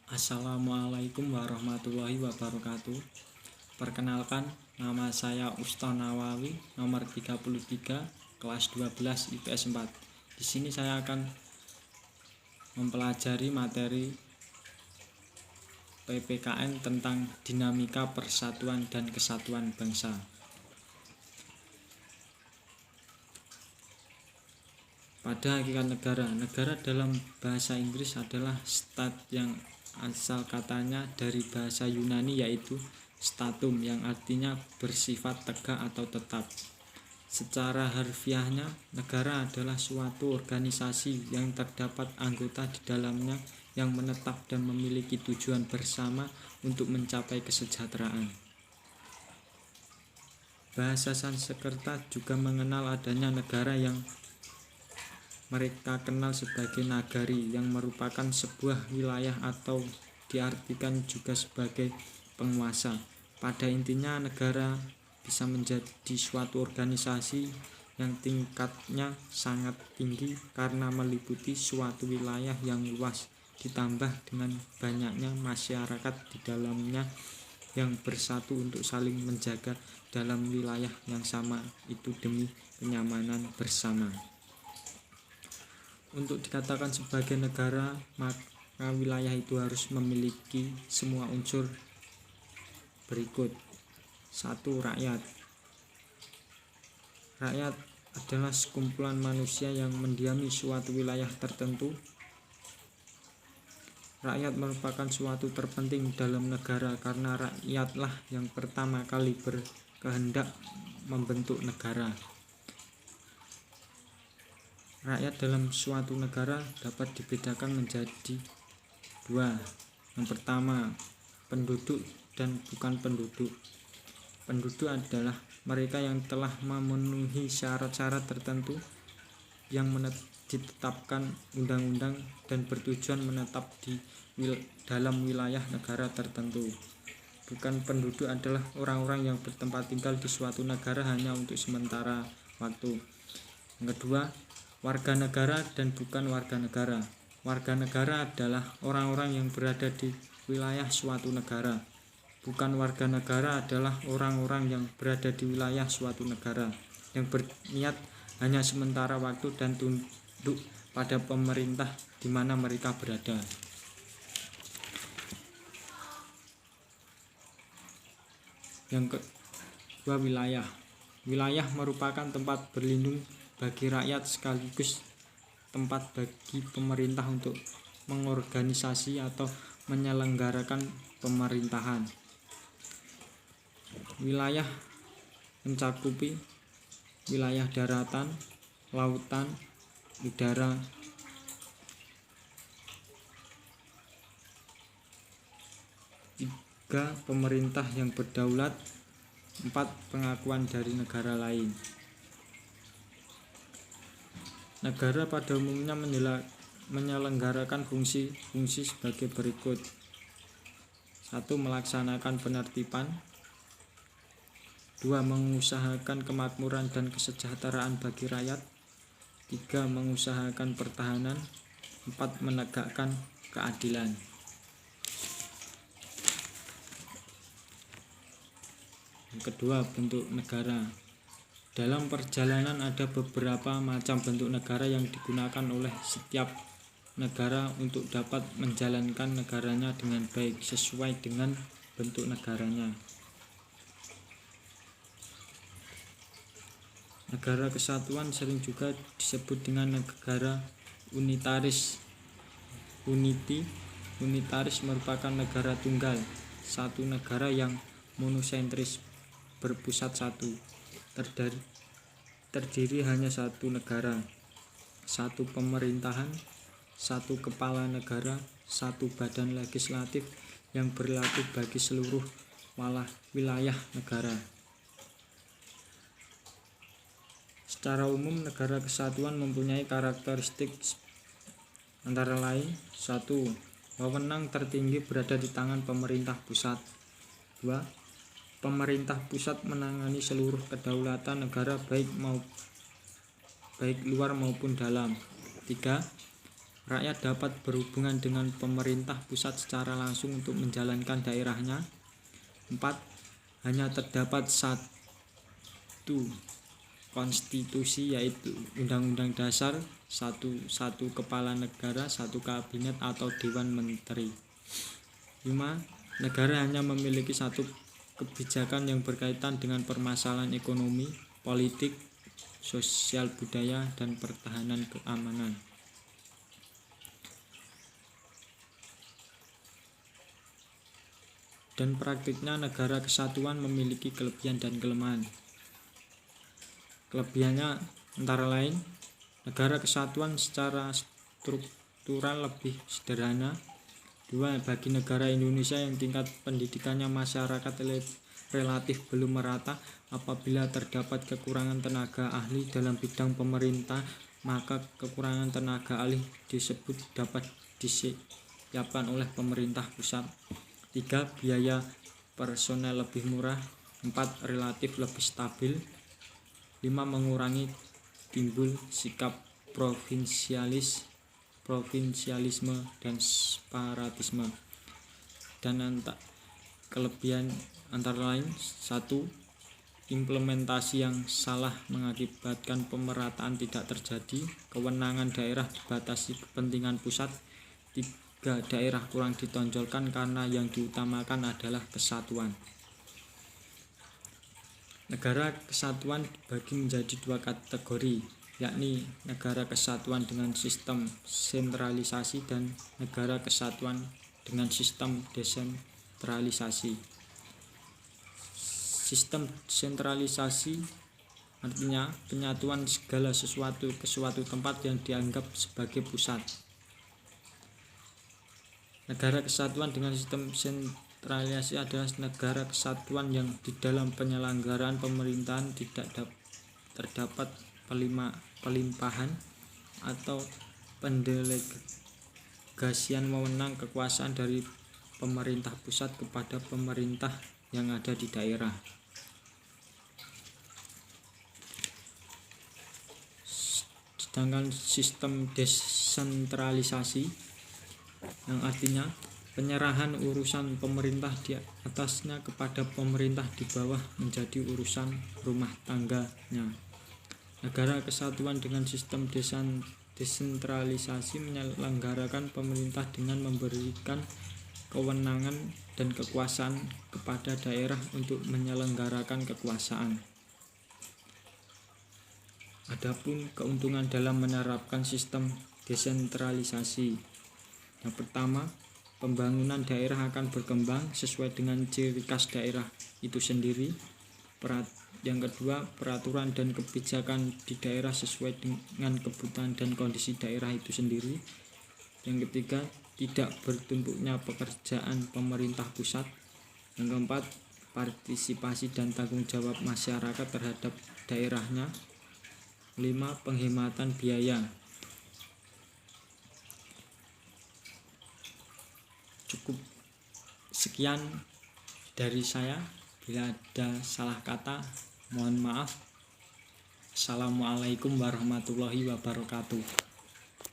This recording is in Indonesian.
Assalamualaikum warahmatullahi wabarakatuh. Perkenalkan, nama saya Usta Nawawi, nomor 33, kelas 12 IPS 4. Di sini saya akan mempelajari materi PPKN tentang dinamika persatuan dan kesatuan bangsa. Pada hakikat negara dalam bahasa Inggris adalah state yang asal katanya dari bahasa Yunani yaitu statum yang artinya bersifat tegak atau tetap. Secara harfiahnya, negara adalah suatu organisasi yang terdapat anggota di dalamnya yang menetap dan memiliki tujuan bersama untuk mencapai kesejahteraan. Bahasa Sanskerta juga mengenal adanya negara yang mereka kenal sebagai nagari, yang merupakan sebuah wilayah atau diartikan juga sebagai penguasa. Pada intinya, negara bisa menjadi suatu organisasi yang tingkatnya sangat tinggi karena meliputi suatu wilayah yang luas, ditambah dengan banyaknya masyarakat di dalamnya yang bersatu untuk saling menjaga dalam wilayah yang sama itu demi kenyamanan bersama. Untuk dikatakan sebagai negara, maka wilayah itu harus memiliki semua unsur berikut. 1. Rakyat. Rakyat adalah sekumpulan manusia yang mendiami suatu wilayah tertentu. Rakyat merupakan suatu terpenting dalam negara karena rakyatlah yang pertama kali berkehendak membentuk negara. Rakyat dalam suatu negara dapat dibedakan menjadi dua. Yang pertama, penduduk dan bukan penduduk. Penduduk adalah mereka yang telah memenuhi syarat-syarat tertentu yang ditetapkan undang-undang dan bertujuan menetap di dalam wilayah negara tertentu. Bukan penduduk adalah orang-orang yang bertempat tinggal di suatu negara hanya untuk sementara waktu. Yang kedua, warga negara dan bukan warga negara. Warga negara adalah orang-orang yang berada di wilayah suatu negara. Bukan warga negara adalah orang-orang yang berada di wilayah suatu negara yang berniat hanya sementara waktu dan tunduk pada pemerintah di mana mereka berada. Yang kedua, wilayah. Wilayah merupakan tempat berlindung bagi rakyat sekaligus tempat bagi pemerintah untuk mengorganisasi atau menyelenggarakan pemerintahan. Wilayah mencakupi wilayah daratan, lautan, udara, tiga, pemerintah yang berdaulat, 4, pengakuan dari negara lain. Negara pada umumnya menyelenggarakan fungsi-fungsi sebagai berikut. 1. Melaksanakan penertiban. 2. Mengusahakan kemakmuran dan kesejahteraan bagi rakyat. 3. Mengusahakan pertahanan. 4. Menegakkan keadilan. Yang kedua, bentuk negara. Dalam perjalanan ada beberapa macam bentuk negara yang digunakan oleh setiap negara untuk dapat menjalankan negaranya dengan baik sesuai dengan bentuk negaranya. Negara kesatuan sering juga disebut dengan negara unitaris. Unitaris merupakan negara tunggal, satu negara yang monosentris, berpusat satu, terdiri hanya satu negara, satu pemerintahan, satu kepala negara, satu badan legislatif yang berlaku bagi seluruh wilayah negara. Secara umum, negara kesatuan mempunyai karakteristik antara lain: 1. Wewenang tertinggi berada di tangan pemerintah pusat. 2. Pemerintah pusat menangani seluruh kedaulatan negara baik luar maupun dalam. 3. Rakyat dapat berhubungan dengan pemerintah pusat secara langsung untuk menjalankan daerahnya. 4. Hanya terdapat satu konstitusi, yaitu Undang-Undang Dasar, satu kepala negara, satu kabinet atau dewan menteri. 5. Negara hanya memiliki satu kebijakan yang berkaitan dengan permasalahan ekonomi, politik, sosial, budaya, dan pertahanan keamanan. Dan praktiknya negara kesatuan memiliki kelebihan dan kelemahan. Kelebihannya antara lain, negara kesatuan secara struktural lebih sederhana. 2. Bagi negara Indonesia yang tingkat pendidikannya masyarakat relatif belum merata, apabila terdapat kekurangan tenaga ahli dalam bidang pemerintah, maka kekurangan tenaga ahli disebut dapat disiapkan oleh pemerintah pusat. 3. Biaya personel lebih murah. 4. Relatif lebih stabil. 5. Mengurangi timbul sikap provinsialisme dan separatisme. Dan kelebihan antara lain: 1. Implementasi yang salah mengakibatkan pemerataan tidak terjadi. Kewenangan daerah dibatasi kepentingan pusat. 3. Daerah kurang ditonjolkan karena yang diutamakan adalah kesatuan. Negara kesatuan dibagi menjadi dua kategori, yakni negara kesatuan dengan sistem sentralisasi dan negara kesatuan dengan sistem desentralisasi. Sistem sentralisasi artinya penyatuan segala sesuatu ke suatu tempat yang dianggap sebagai pusat. Negara kesatuan dengan sistem sentralisasi adalah negara kesatuan yang di dalam penyelenggaraan pemerintahan tidak terdapat pelimpahan atau pendelegasian wewenang kekuasaan dari pemerintah pusat kepada pemerintah yang ada di daerah. Sedangkan sistem desentralisasi yang artinya penyerahan urusan pemerintah di atasnya kepada pemerintah di bawah menjadi urusan rumah tangganya. Negara kesatuan dengan sistem desentralisasi menyelenggarakan pemerintah dengan memberikan kewenangan dan kekuasaan kepada daerah untuk menyelenggarakan kekuasaan. Adapun keuntungan dalam menerapkan sistem desentralisasi: yang pertama, pembangunan daerah akan berkembang sesuai dengan ciri khas daerah itu sendiri. Yang kedua, peraturan dan kebijakan di daerah sesuai dengan kebutuhan dan kondisi daerah itu sendiri. Yang ketiga, tidak bertumpuknya pekerjaan pemerintah pusat. Yang keempat, partisipasi dan tanggung jawab masyarakat terhadap daerahnya. 5. Penghematan biaya. Cukup sekian dari saya. Bila ada salah kata, mohon maaf. Assalamualaikum warahmatullahi wabarakatuh.